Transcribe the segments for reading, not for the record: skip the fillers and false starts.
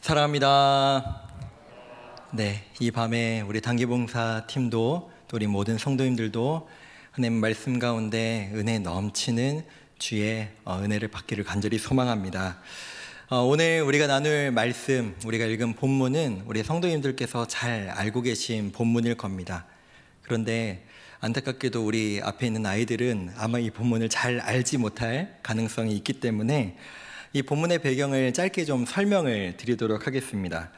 사랑합니다. 네, 이 밤에 우리 단기봉사 팀도 또 우리 모든 성도님들도 하나님 말씀 가운데 은혜 넘치는 주의 은혜를 받기를 간절히 소망합니다. 오늘 우리가 나눌 말씀, 우리가 읽은 본문은 우리 성도님들께서 잘 알고 계신 본문일 겁니다. 그런데 안타깝게도 우리 앞에 있는 아이들은 아마 이 본문을 잘 알지 못할 가능성이 있기 때문에 이 본문의 배경을 짧게 좀 설명을 드리도록 하겠습니다.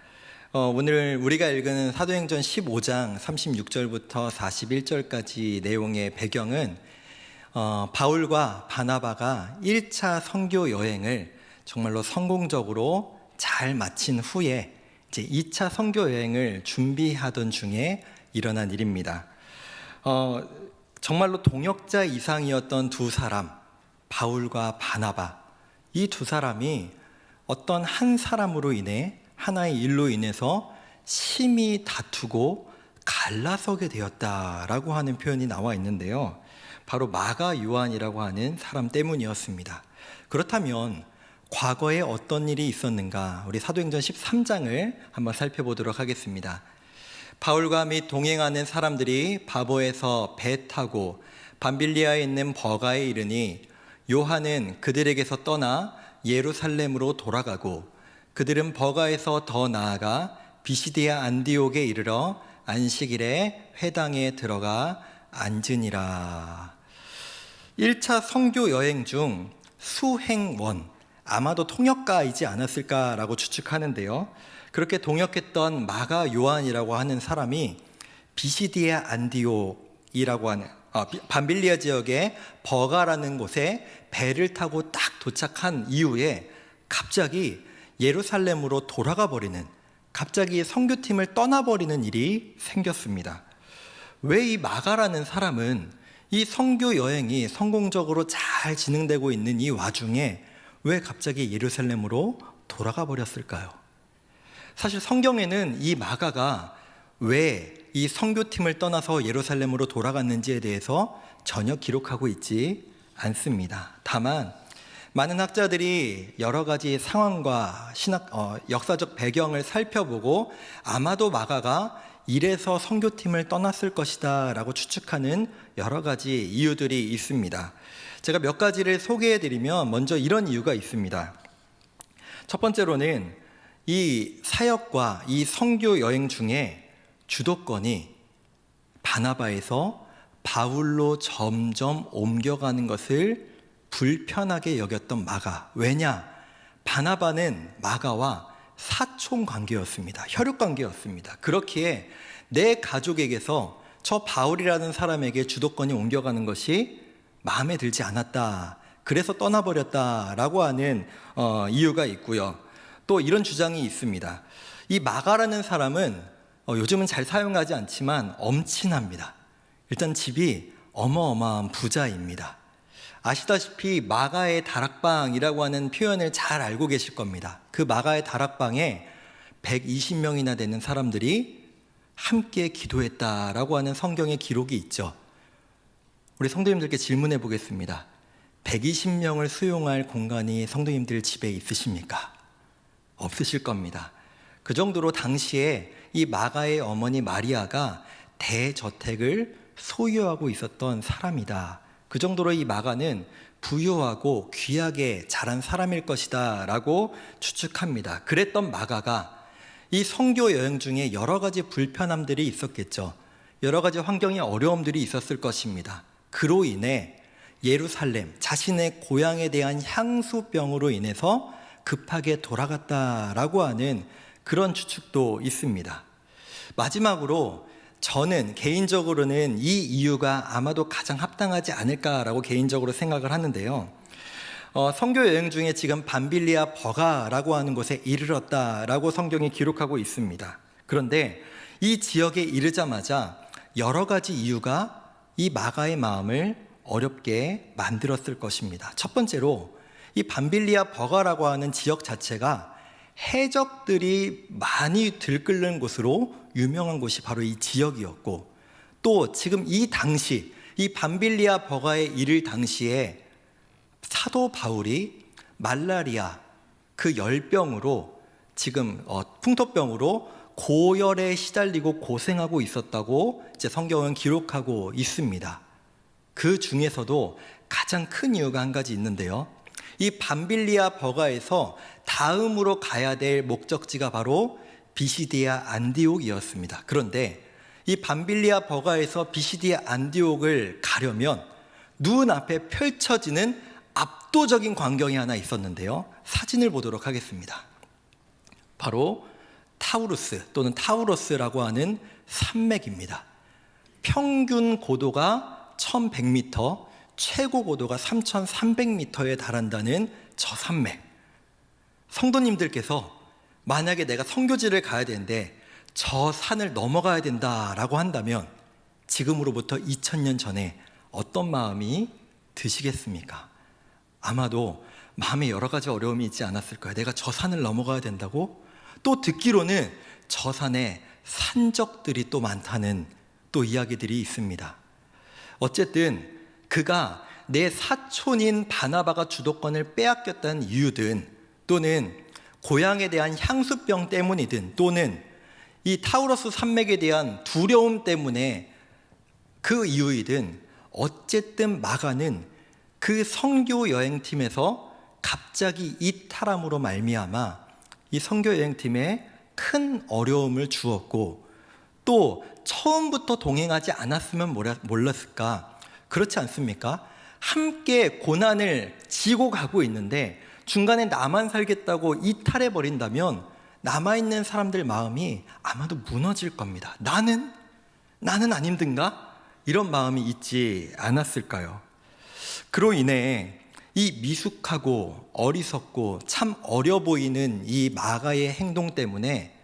오늘 우리가 읽은 사도행전 15장 36절부터 41절까지 내용의 배경은 바울과 바나바가 1차 선교 여행을 정말로 성공적으로 잘 마친 후에 이제 2차 선교 여행을 준비하던 중에 일어난 일입니다. 정말로 동역자 이상이었던 두 사람, 바울과 바나바, 이 두 사람이 어떤 한 사람으로 인해 하나의 일로 인해서 심히 다투고 갈라서게 되었다라고 하는 표현이 나와 있는데요. 바로 마가 요한이라고 하는 사람 때문이었습니다. 그렇다면 과거에 어떤 일이 있었는가? 우리 사도행전 13장을 한번 살펴보도록 하겠습니다. 바울과 및 동행하는 사람들이 바보에서 배 타고 밤빌리아에 있는 버가에 이르니 요한은 그들에게서 떠나 예루살렘으로 돌아가고 그들은 버가에서 더 나아가 비시디아 안디옥에 이르러 안식일에 회당에 들어가 앉으니라. 1차 선교 여행 중 수행원, 아마도 통역가이지 않았을까라고 추측하는데요. 그렇게 동역했던 마가 요한이라고 하는 사람이 비시디아 안디옥이라고 하는 밤빌리아 지역의 버가라는 곳에 배를 타고 딱 도착한 이후에 갑자기 예루살렘으로 돌아가 버리는, 갑자기 선교팀을 떠나버리는 일이 생겼습니다. 왜 이 마가라는 사람은 이 선교 여행이 성공적으로 잘 진행되고 있는 이 와중에 왜 갑자기 예루살렘으로 돌아가 버렸을까요? 사실 성경에는 이 마가가 왜 이 선교팀을 떠나서 예루살렘으로 돌아갔는지에 대해서 전혀 기록하고 있지 않습니다. 다만 많은 학자들이 여러 가지 상황과 역사적 배경을 살펴보고 아마도 마가가 이래서 선교팀을 떠났을 것이다 라고 추측하는 여러 가지 이유들이 있습니다. 제가 몇 가지를 소개해드리면 먼저 이런 이유가 있습니다. 첫 번째로는 이 사역과 이 선교 여행 중에 주도권이 바나바에서 바울로 점점 옮겨가는 것을 불편하게 여겼던 마가. 왜냐? 바나바는 마가와 사촌 관계였습니다. 혈육 관계였습니다. 그렇기에 내 가족에게서 저 바울이라는 사람에게 주도권이 옮겨가는 것이 마음에 들지 않았다. 그래서 떠나버렸다라고 하는 이유가 있고요. 또 이런 주장이 있습니다. 이 마가라는 사람은 요즘은 잘 사용하지 않지만 엄친합니다. 일단 집이 어마어마한 부자입니다. 아시다시피 마가의 다락방이라고 하는 표현을 잘 알고 계실 겁니다. 그 마가의 다락방에 120명이나 되는 사람들이 함께 기도했다라고 하는 성경의 기록이 있죠. 우리 성도님들께 질문해 보겠습니다. 120명을 수용할 공간이 성도님들 집에 있으십니까? 없으실 겁니다. 그 정도로 당시에 이 마가의 어머니 마리아가 대저택을 소유하고 있었던 사람이다. 그 정도로 이 마가는 부유하고 귀하게 자란 사람일 것이다 라고 추측합니다. 그랬던 마가가 이 선교 여행 중에 여러 가지 불편함들이 있었겠죠. 여러 가지 환경의 어려움들이 있었을 것입니다. 그로 인해 예루살렘, 자신의 고향에 대한 향수병으로 인해서 급하게 돌아갔다라고 하는 그런 추측도 있습니다. 마지막으로 저는 개인적으로는 이 이유가 아마도 가장 합당하지 않을까라고 개인적으로 생각을 하는데요. 선교 여행 중에 지금 밤빌리아 버가라고 하는 곳에 이르렀다라고 성경이 기록하고 있습니다. 그런데 이 지역에 이르자마자 여러 가지 이유가 이 마가의 마음을 어렵게 만들었을 것입니다. 첫 번째로 이 밤빌리아 버가라고 하는 지역 자체가 해적들이 많이 들끓는 곳으로 유명한 곳이 바로 이 지역이었고, 또 지금 이 당시 이 밤빌리아 버가에 이를 당시에 사도 바울이 말라리아 그 열병으로 지금 풍토병으로 고열에 시달리고 고생하고 있었다고 이제 성경은 기록하고 있습니다. 그 중에서도 가장 큰 이유가 한 가지 있는데요. 이 밤빌리아 버가에서 다음으로 가야 될 목적지가 바로 비시디아 안디옥이었습니다. 그런데 이 밤빌리아 버가에서 비시디아 안디옥을 가려면 눈앞에 펼쳐지는 압도적인 광경이 하나 있었는데요. 사진을 보도록 하겠습니다. 바로 타우루스 또는 타우러스라고 하는 산맥입니다. 평균 고도가 1100m, 최고 고도가 3300m에 달한다는 저 산맥. 성도님들께서 만약에 내가 선교지를 가야 되는데 저 산을 넘어가야 된다라고 한다면 지금으로부터 2000년 전에 어떤 마음이 드시겠습니까? 아마도 마음에 여러 가지 어려움이 있지 않았을 거예요. 내가 저 산을 넘어가야 된다고? 또 듣기로는 저 산에 산적들이 또 많다는 또 이야기들이 있습니다. 어쨌든 그가 내 사촌인 바나바가 주도권을 빼앗겼다는 이유든 또는 고향에 대한 향수병 때문이든 또는 이 타우러스 산맥에 대한 두려움 때문에 그 이유이든 어쨌든 마가는 그 선교 여행팀에서 갑자기 이탈함으로 말미암아 이 선교 여행팀에 큰 어려움을 주었고 또 처음부터 동행하지 않았으면 몰랐을까? 그렇지 않습니까? 함께 고난을 지고 가고 있는데 중간에 나만 살겠다고 이탈해 버린다면 남아있는 사람들 마음이 아마도 무너질 겁니다. 나는 안 힘든가? 이런 마음이 있지 않았을까요? 그로 인해 이 미숙하고 어리석고 참 어려 보이는 이 마가의 행동 때문에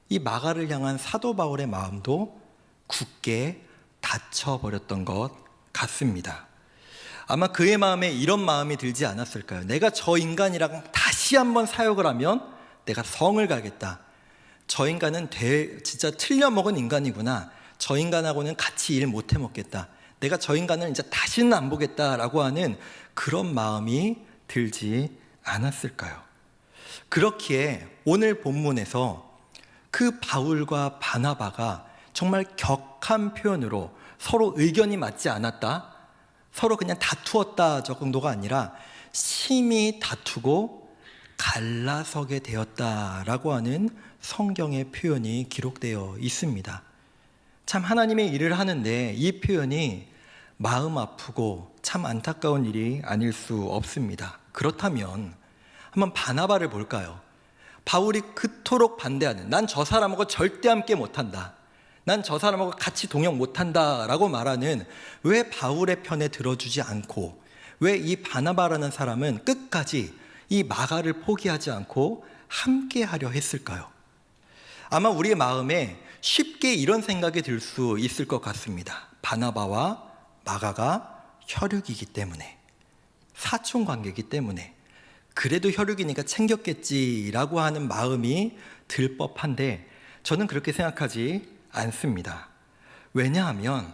이 마가를 향한 사도 바울의 마음도 굳게 닫혀버렸던 것 같습니다. 아마 그의 마음에 이런 마음이 들지 않았을까요? 내가 저 인간이랑 다시 한번 사역을 하면 내가 성을 가겠다. 저 인간은 진짜 틀려먹은 인간이구나. 저 인간하고는 같이 일 못해 먹겠다. 내가 저 인간을 이제 다시는 안 보겠다라고 하는 그런 마음이 들지 않았을까요? 그렇기에 오늘 본문에서 그 바울과 바나바가 정말 격한 표현으로 서로 의견이 맞지 않았다, 서로 그냥 다투었다 정도가 아니라 심히 다투고 갈라서게 되었다라고 하는 성경의 표현이 기록되어 있습니다. 참 하나님의 일을 하는데 이 표현이 마음 아프고 참 안타까운 일이 아닐 수 없습니다. 그렇다면 한번 바나바를 볼까요? 바울이 그토록 반대하는, 난 저 사람하고 절대 함께 못한다, 난 저 사람하고 같이 동역 못한다 라고 말하는, 왜 바울의 편에 들어주지 않고 왜 이 바나바라는 사람은 끝까지 이 마가를 포기하지 않고 함께 하려 했을까요? 아마 우리의 마음에 쉽게 이런 생각이 들 수 있을 것 같습니다. 바나바와 마가가 혈육이기 때문에, 사촌 관계이기 때문에 그래도 혈육이니까 챙겼겠지라고 하는 마음이 들 법한데 저는 그렇게 생각하지 않습니다. 왜냐하면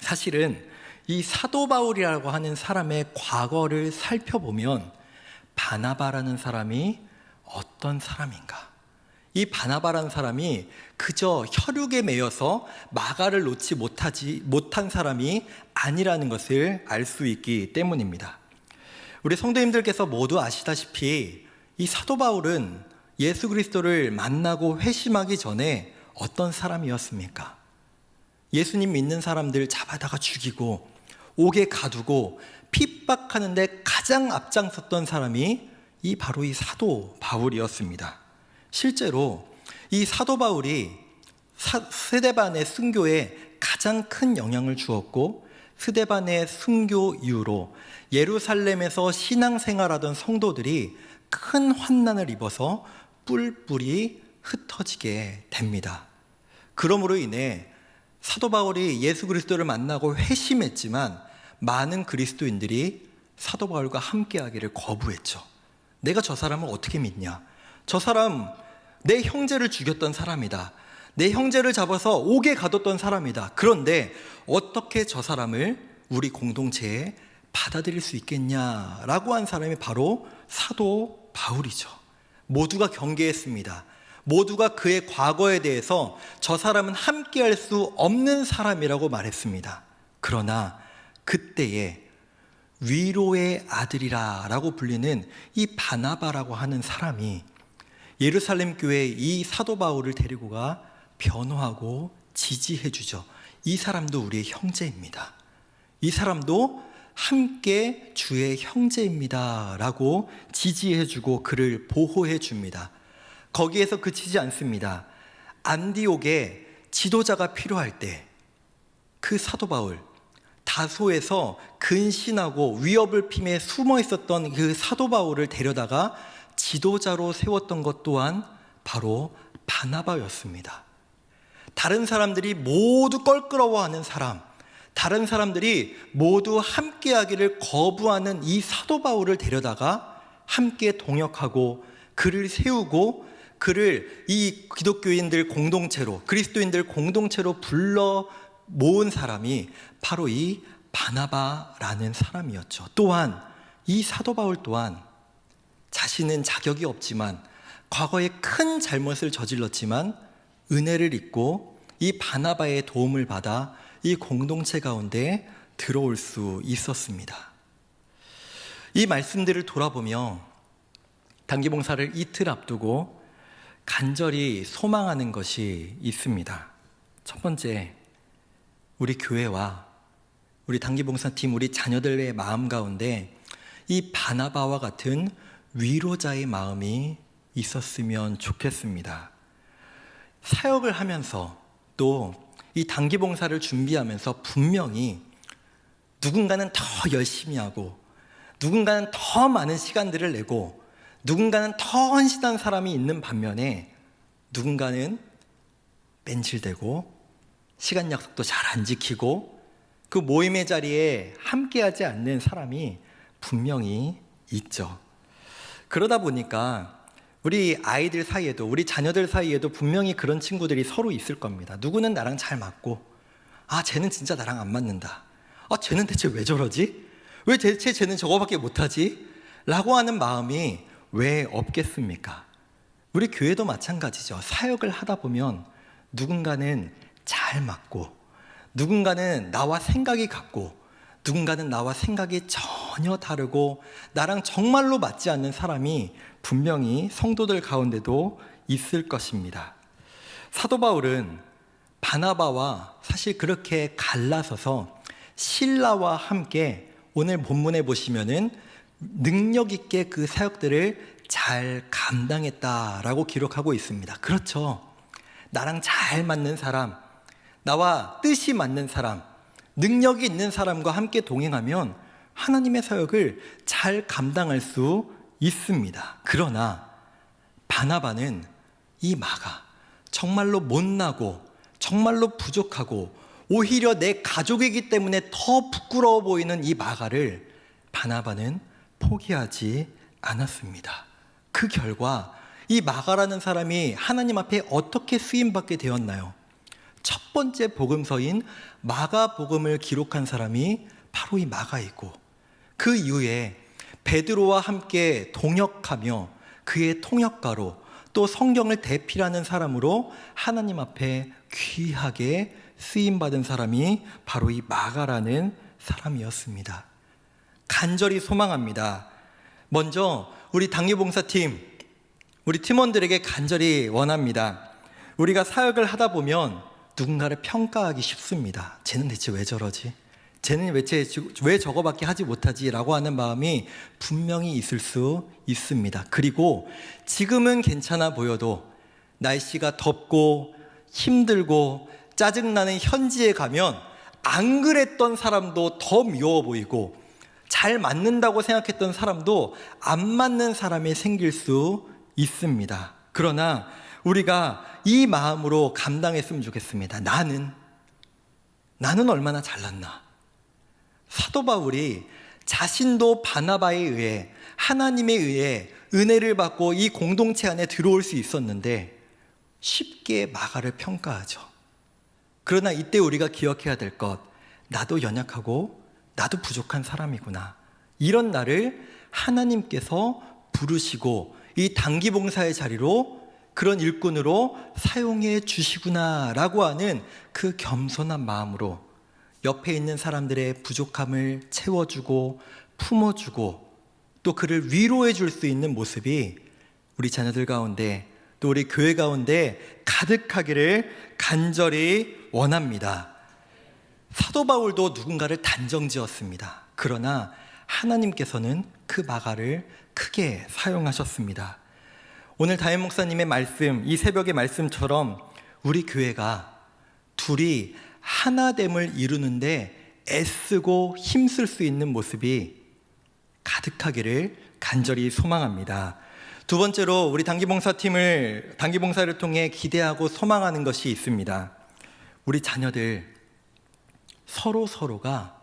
사실은 이 사도 바울이라고 하는 사람의 과거를 살펴보면 바나바라는 사람이 어떤 사람인가? 이 바나바라는 사람이 그저 혈육에 매여서 마가를 놓지 못한 사람이 아니라는 것을 알 수 있기 때문입니다. 우리 성도님들께서 모두 아시다시피 이 사도 바울은 예수 그리스도를 만나고 회심하기 전에 어떤 사람이었습니까? 예수님 믿는 사람들 잡아다가 죽이고 옥에 가두고 핍박하는데 가장 앞장섰던 사람이 바로 이 사도 바울이었습니다. 실제로 이 사도 바울이 스데반의 순교에 가장 큰 영향을 주었고 스데반의 순교 이후로 예루살렘에서 신앙생활하던 성도들이 큰 환난을 입어서 뿔뿔이 흩어지게 됩니다. 그러므로 인해 사도 바울이 예수 그리스도를 만나고 회심했지만 많은 그리스도인들이 사도 바울과 함께하기를 거부했죠. 내가 저 사람을 어떻게 믿냐? 저 사람 내 형제를 죽였던 사람이다. 내 형제를 잡아서 옥에 가뒀던 사람이다. 그런데 어떻게 저 사람을 우리 공동체에 받아들일 수 있겠냐라고 한 사람이 바로 사도 바울이죠. 모두가 경계했습니다. 모두가 그의 과거에 대해서 저 사람은 함께할 수 없는 사람이라고 말했습니다. 그러나 그때에 위로의 아들이라 라고 불리는 이 바나바라고 하는 사람이 예루살렘 교회에 이 사도 바울을 데리고 가 변호하고 지지해 주죠. 이 사람도 우리의 형제입니다. 이 사람도 함께 주의 형제입니다 라고 지지해 주고 그를 보호해 줍니다. 거기에서 그치지 않습니다. 안디옥에 지도자가 필요할 때 그 사도 바울, 다소에서 근신하고 위협을 피해 숨어 있었던 그 사도 바울을 데려다가 지도자로 세웠던 것 또한 바로 바나바였습니다. 다른 사람들이 모두 껄끄러워하는 사람, 다른 사람들이 모두 함께하기를 거부하는 이 사도 바울을 데려다가 함께 동역하고 그를 세우고 그를 이 기독교인들 공동체로, 그리스도인들 공동체로 불러 모은 사람이 바로 이 바나바라는 사람이었죠. 또한 이 사도 바울 또한 자신은 자격이 없지만 과거에 큰 잘못을 저질렀지만 은혜를 입고 이 바나바의 도움을 받아 이 공동체 가운데 들어올 수 있었습니다. 이 말씀들을 돌아보며 단기봉사를 이틀 앞두고 간절히 소망하는 것이 있습니다. 첫 번째, 우리 교회와 우리 단기봉사팀, 우리 자녀들의 마음 가운데 이 바나바와 같은 위로자의 마음이 있었으면 좋겠습니다. 사역을 하면서 또 이 단기봉사를 준비하면서 분명히 누군가는 더 열심히 하고 누군가는 더 많은 시간들을 내고 누군가는 더 헌신한 사람이 있는 반면에 누군가는 뺀질대고 시간 약속도 잘 안 지키고 그 모임의 자리에 함께하지 않는 사람이 분명히 있죠. 그러다 보니까 우리 아이들 사이에도, 우리 자녀들 사이에도 분명히 그런 친구들이 서로 있을 겁니다. 누구는 나랑 잘 맞고, 아, 쟤는 진짜 나랑 안 맞는다. 아, 쟤는 대체 왜 저러지? 왜 대체 쟤는 저거밖에 못하지? 라고 하는 마음이 왜 없겠습니까? 우리 교회도 마찬가지죠. 사역을 하다 보면 누군가는 잘 맞고, 누군가는 나와 생각이 같고, 누군가는 나와 생각이 전혀 다르고 나랑 정말로 맞지 않는 사람이 분명히 성도들 가운데도 있을 것입니다. 사도 바울은 바나바와 사실 그렇게 갈라서서 실라와 함께 오늘 본문에 보시면은 능력 있게 그 사역들을 잘 감당했다라고 기록하고 있습니다. 그렇죠. 나랑 잘 맞는 사람, 나와 뜻이 맞는 사람, 능력이 있는 사람과 함께 동행하면 하나님의 사역을 잘 감당할 수 있습니다. 그러나 바나바는 이 마가 정말로 못나고 정말로 부족하고 오히려 내 가족이기 때문에 더 부끄러워 보이는 이 마가를 바나바는 포기하지 않았습니다. 그 결과 이 마가라는 사람이 하나님 앞에 어떻게 쓰임받게 되었나요? 첫 번째 복음서인 마가복음을 기록한 사람이 바로 이 마가이고 그 이후에 베드로와 함께 동역하며 그의 통역가로 또 성경을 대필하는 사람으로 하나님 앞에 귀하게 쓰임받은 사람이 바로 이 마가라는 사람이었습니다. 간절히 소망합니다. 먼저 우리 당리봉사팀, 우리 팀원들에게 간절히 원합니다. 우리가 사역을 하다 보면 누군가를 평가하기 쉽습니다. 쟤는 대체 왜 저러지? 쟤는 왜 저거밖에 하지 못하지? 라고 하는 마음이 분명히 있을 수 있습니다. 그리고 지금은 괜찮아 보여도 날씨가 덥고 힘들고 짜증나는 현지에 가면 안 그랬던 사람도 더 미워 보이고 잘 맞는다고 생각했던 사람도 안 맞는 사람이 생길 수 있습니다. 그러나 우리가 이 마음으로 감당했으면 좋겠습니다. 나는 얼마나 잘났나? 사도 바울이 자신도 바나바에 의해 하나님에 의해 은혜를 받고 이 공동체 안에 들어올 수 있었는데 쉽게 마가를 평가하죠. 그러나 이때 우리가 기억해야 될 것, 나도 연약하고 나도 부족한 사람이구나. 이런 나를 하나님께서 부르시고 이 단기 봉사의 자리로 그런 일꾼으로 사용해 주시구나라고 하는 그 겸손한 마음으로 옆에 있는 사람들의 부족함을 채워주고 품어주고 또 그를 위로해 줄 수 있는 모습이 우리 자녀들 가운데 또 우리 교회 가운데 가득하기를 간절히 원합니다. 사도 바울도 누군가를 단정지었습니다. 그러나 하나님께서는 그 마가를 크게 사용하셨습니다. 오늘 다임 목사님의 말씀, 이 새벽의 말씀처럼 우리 교회가 둘이 하나됨을 이루는데 애쓰고 힘쓸 수 있는 모습이 가득하기를 간절히 소망합니다. 두 번째로 우리 단기봉사를 통해 기대하고 소망하는 것이 있습니다. 우리 자녀들 서로가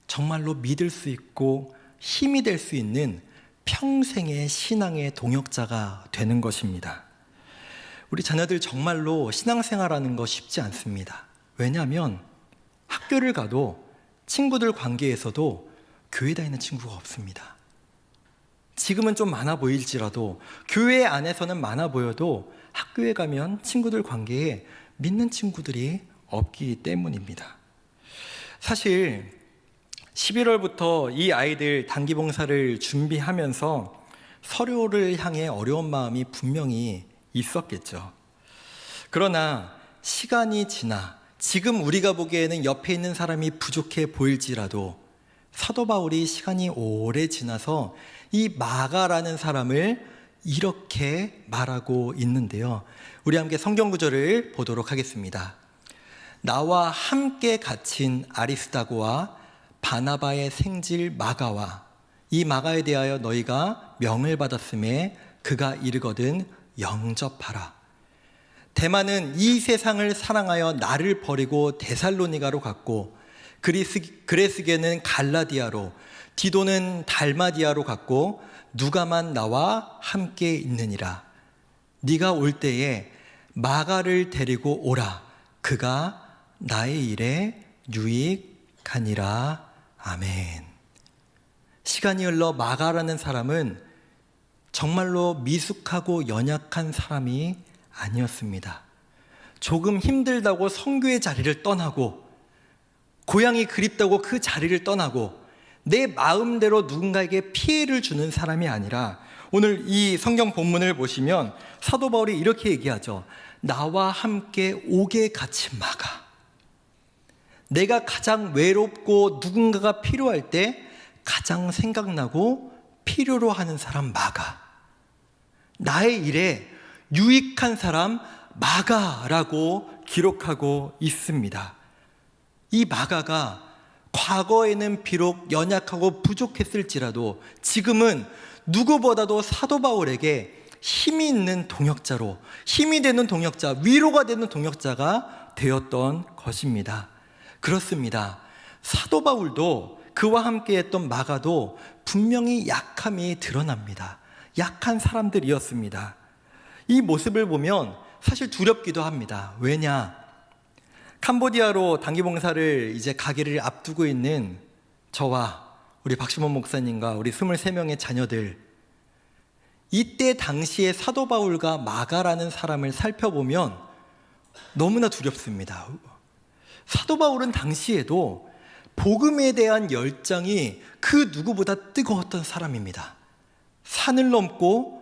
정말로 믿을 수 있고 힘이 될 수 있는 평생의 신앙의 동역자가 되는 것입니다. 우리 자녀들 정말로 신앙생활하는 거 쉽지 않습니다. 왜냐하면 학교를 가도 친구들 관계에서도 교회 다니는 친구가 없습니다. 지금은 좀 많아 보일지라도 교회 안에서는 많아 보여도 학교에 가면 친구들 관계에 믿는 친구들이 없기 때문입니다. 사실 11월부터 이 아이들 단기봉사를 준비하면서 서류를 향해 어려운 마음이 분명히 있었겠죠. 그러나 시간이 지나 지금 우리가 보기에는 옆에 있는 사람이 부족해 보일지라도 사도 바울이 시간이 오래 지나서 이 마가라는 사람을 이렇게 말하고 있는데요. 우리 함께 성경 구절을 보도록 하겠습니다. 나와 함께 갇힌 아리스다고와 바나바의 생질 마가와 이 마가에 대하여 너희가 명을 받았음에 그가 이르거든 영접하라. 데마는 이 세상을 사랑하여 나를 버리고 데살로니가로 갔고 그레스게는 갈라디아로 디도는 달마디아로 갔고 누가만 나와 함께 있느니라. 네가 올 때에 마가를 데리고 오라. 그가 나의 일에 유익하니라. 아멘. 시간이 흘러 마가라는 사람은 정말로 미숙하고 연약한 사람이 아니었습니다. 조금 힘들다고 선교의 자리를 떠나고 고향이 그립다고 그 자리를 떠나고 내 마음대로 누군가에게 피해를 주는 사람이 아니라 오늘 이 성경 본문을 보시면 사도 바울이 이렇게 얘기하죠. 나와 함께 옥에 갇힌 마가. 내가 가장 외롭고 누군가가 필요할 때 가장 생각나고 필요로 하는 사람 마가. 나의 일에 유익한 사람 마가라고 기록하고 있습니다. 이 마가가 과거에는 비록 연약하고 부족했을지라도 지금은 누구보다도 사도 바울에게 힘이 있는 동역자로, 힘이 되는 동역자, 위로가 되는 동역자가 되었던 것입니다. 그렇습니다. 사도 바울도 그와 함께 했던 마가도 분명히 약함이 드러납니다. 약한 사람들이었습니다. 이 모습을 보면 사실 두렵기도 합니다. 왜냐? 캄보디아로 단기봉사를 이제 가기를 앞두고 있는 저와 우리 박시몬 목사님과 우리 23명의 자녀들, 이때 당시에 사도 바울과 마가라는 사람을 살펴보면 너무나 두렵습니다. 사도 바울은 당시에도 복음에 대한 열정이 그 누구보다 뜨거웠던 사람입니다. 산을 넘고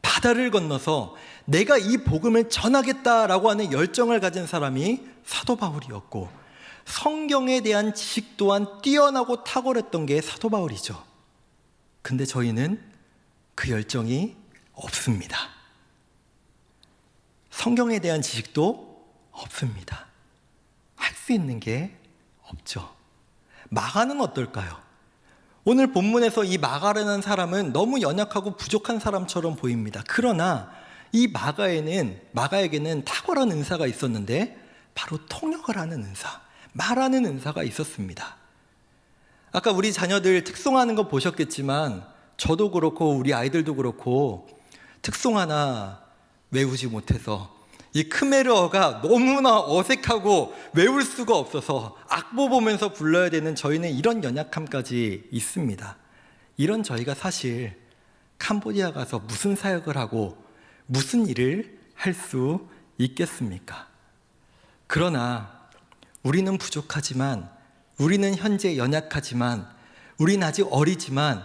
바다를 건너서 내가 이 복음을 전하겠다라고 하는 열정을 가진 사람이 사도 바울이었고 성경에 대한 지식 또한 뛰어나고 탁월했던 게 사도 바울이죠. 근데 저희는 그 열정이 없습니다. 성경에 대한 지식도 없습니다. 할 수 있는 게 없죠. 마가는 어떨까요? 오늘 본문에서 이 마가라는 사람은 너무 연약하고 부족한 사람처럼 보입니다. 그러나 이 마가에게는 탁월한 은사가 있었는데 바로 통역을 하는 은사, 말하는 은사가 있었습니다. 아까 우리 자녀들 특송하는 거 보셨겠지만 저도 그렇고 우리 아이들도 그렇고 특송 하나 외우지 못해서 이 크메르어가 너무나 어색하고 외울 수가 없어서 악보 보면서 불러야 되는 저희는 이런 연약함까지 있습니다. 이런 저희가 사실 캄보디아 가서 무슨 사역을 하고 무슨 일을 할 수 있겠습니까? 그러나 우리는 부족하지만, 우리는 현재 연약하지만, 우리는 아직 어리지만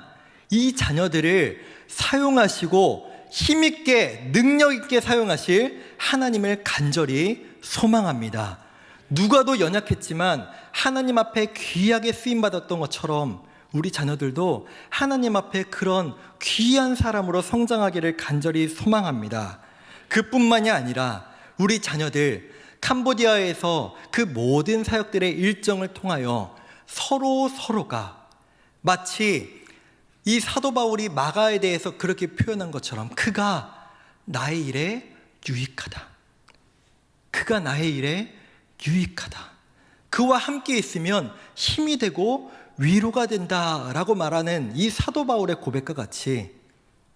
이 자녀들을 사용하시고 힘있게 능력있게 사용하실 하나님을 간절히 소망합니다. 누가도 연약했지만 하나님 앞에 귀하게 쓰임받았던 것처럼 우리 자녀들도 하나님 앞에 그런 귀한 사람으로 성장하기를 간절히 소망합니다. 그뿐만이 아니라 우리 자녀들 캄보디아에서 그 모든 사역들의 일정을 통하여 서로가 마치 이 사도 바울이 마가에 대해서 그렇게 표현한 것처럼 그가 나의 일에 유익하다. 그가 나의 일에 유익하다. 그와 함께 있으면 힘이 되고 위로가 된다라고 말하는 이 사도 바울의 고백과 같이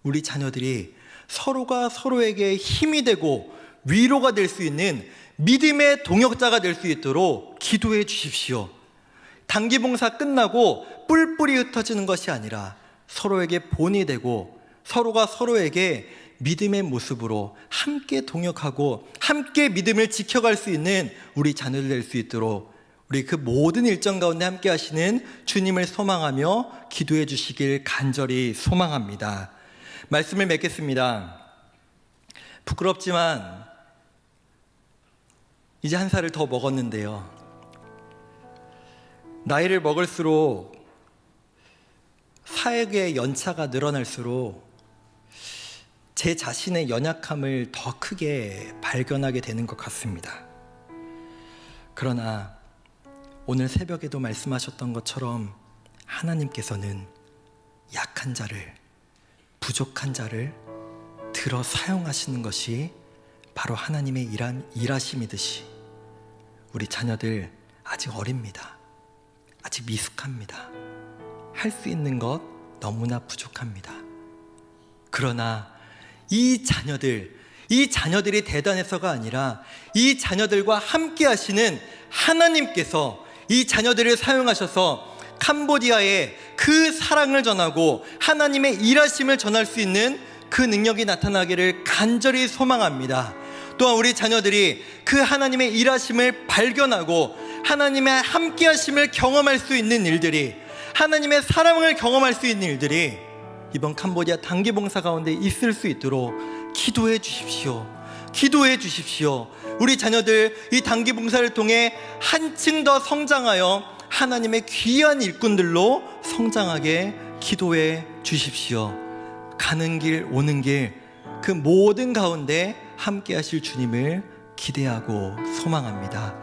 우리 자녀들이 서로가 서로에게 힘이 되고 위로가 될 수 있는 믿음의 동역자가 될 수 있도록 기도해 주십시오. 단기 봉사 끝나고 뿔뿔이 흩어지는 것이 아니라 서로에게 본이 되고 서로가 서로에게 믿음의 모습으로 함께 동역하고 함께 믿음을 지켜갈 수 있는 우리 자녀들 될 수 있도록 우리 그 모든 일정 가운데 함께 하시는 주님을 소망하며 기도해 주시길 간절히 소망합니다. 말씀을 맺겠습니다. 부끄럽지만 이제 한 살을 더 먹었는데요, 나이를 먹을수록 사역의 연차가 늘어날수록 제 자신의 연약함을 더 크게 발견하게 되는 것 같습니다. 그러나 오늘 새벽에도 말씀하셨던 것처럼 하나님께서는 약한 자를, 부족한 자를 들어 사용하시는 것이 바로 하나님의 일하심이듯이 우리 자녀들 아직 어립니다. 아직 미숙합니다. 할 수 있는 것 너무나 부족합니다. 그러나 이 자녀들이 대단해서가 아니라 이 자녀들과 함께 하시는 하나님께서 이 자녀들을 사용하셔서 캄보디아에 그 사랑을 전하고 하나님의 일하심을 전할 수 있는 그 능력이 나타나기를 간절히 소망합니다. 또한 우리 자녀들이 그 하나님의 일하심을 발견하고 하나님의 함께 하심을 경험할 수 있는 일들이, 하나님의 사랑을 경험할 수 있는 일들이 이번 캄보디아 단기 봉사 가운데 있을 수 있도록 기도해 주십시오. 기도해 주십시오. 우리 자녀들 이 단기 봉사를 통해 한층 더 성장하여 하나님의 귀한 일꾼들로 성장하게 기도해 주십시오. 가는 길 오는 길 그 모든 가운데 함께 하실 주님을 기대하고 소망합니다.